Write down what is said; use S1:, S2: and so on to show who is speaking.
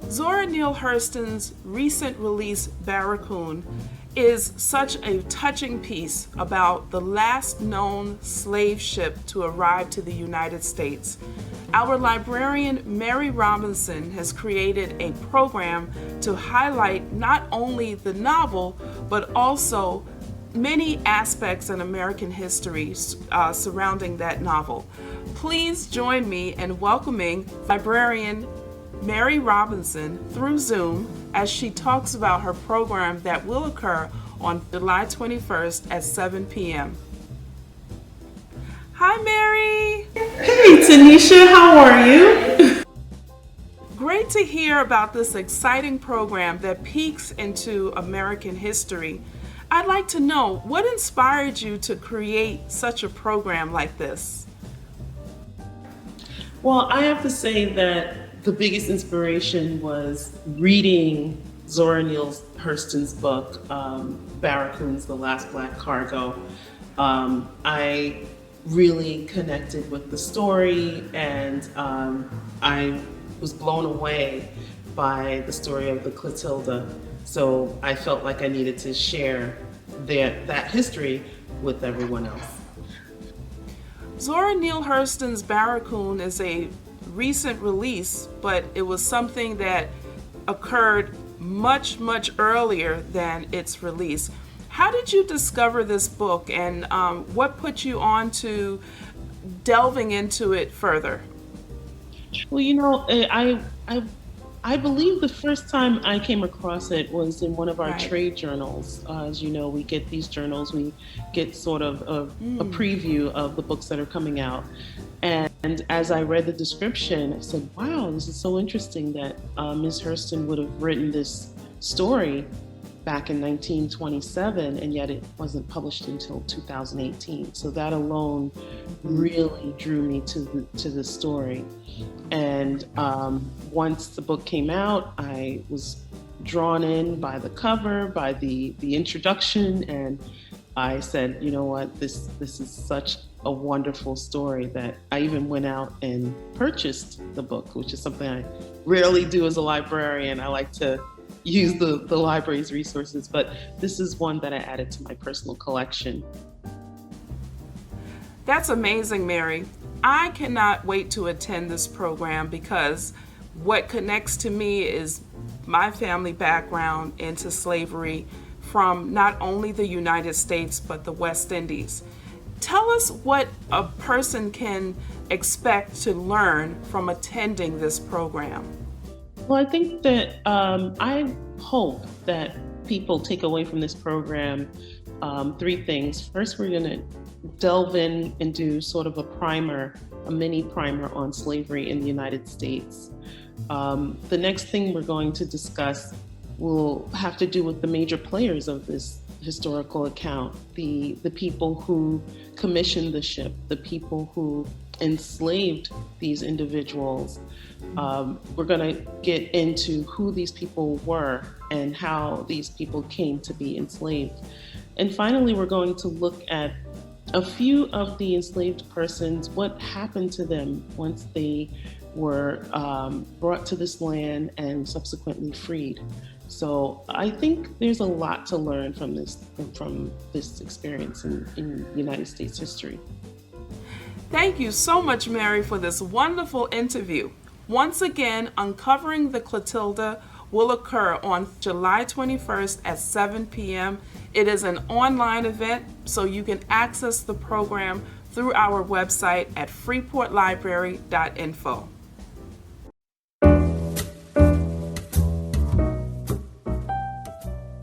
S1: Zora Neale Hurston's recent release, Barracoon, is such a touching piece about the last known slave ship to arrive to the United States. Our librarian, Mary Robinson, has created a program to highlight not only the novel, but also many aspects in American history surrounding that novel. Please join me in welcoming Librarian Mary Robinson through Zoom as she talks about her program that will occur on July 21st at 7 p.m. Hi, Mary.
S2: Hey, Tanisha, how are you?
S1: Great to hear about this exciting program that peeks into American history. I'd like to know what inspired you to create such a program like this?
S2: Well, I have to say that the biggest inspiration was reading Zora Neale Hurston's book, Barracoon's The Last Black Cargo. I really connected with the story, and I was blown away by the story of the Clotilda. So I felt like I needed to share that history with everyone else.
S1: Zora Neale Hurston's Barracoon is a recent release, but it was something that occurred much, much earlier than its release. How did you discover this book, and what put you on to delving into it further?
S2: Well, I believe the first time I came across it was in one of our
S1: Right.
S2: trade journals. As you know, we get these journals, we get sort of a preview of the books that are coming out. And as I read the description, I said, wow, this is so interesting that Ms. Hurston would have written this story back in 1927, and yet it wasn't published until 2018. So that alone really drew me to the story. And once the book came out, I was drawn in by the cover, by the introduction, and I said, you know what, this is such a wonderful story that I even went out and purchased the book, which is something I rarely do as a librarian. I like to use the library's resources, but this is one that I added to my personal collection.
S1: That's amazing, Mary. I cannot wait to attend this program because what connects to me is my family background into slavery from not only the United States, but the West Indies. Tell us what a person can expect to learn from attending this program.
S2: Well, I think that I hope that people take away from this program three things. First, we're going to delve in and do sort of a mini primer on slavery in the United States. The next thing we're going to discuss will have to do with the major players of this historical account, the people who commissioned the ship, the people who enslaved these individuals. We're going to get into who these people were and how these people came to be enslaved. And finally, we're going to look at a few of the enslaved persons, what happened to them once they were brought to this land and subsequently freed. So I think there's a lot to learn from this experience in United States history.
S1: Thank you so much, Mary, for this wonderful interview. Once again, Uncovering the Clotilda will occur on July 21st at 7 p.m. It is an online event, so you can access the program through our website at freeportlibrary.info.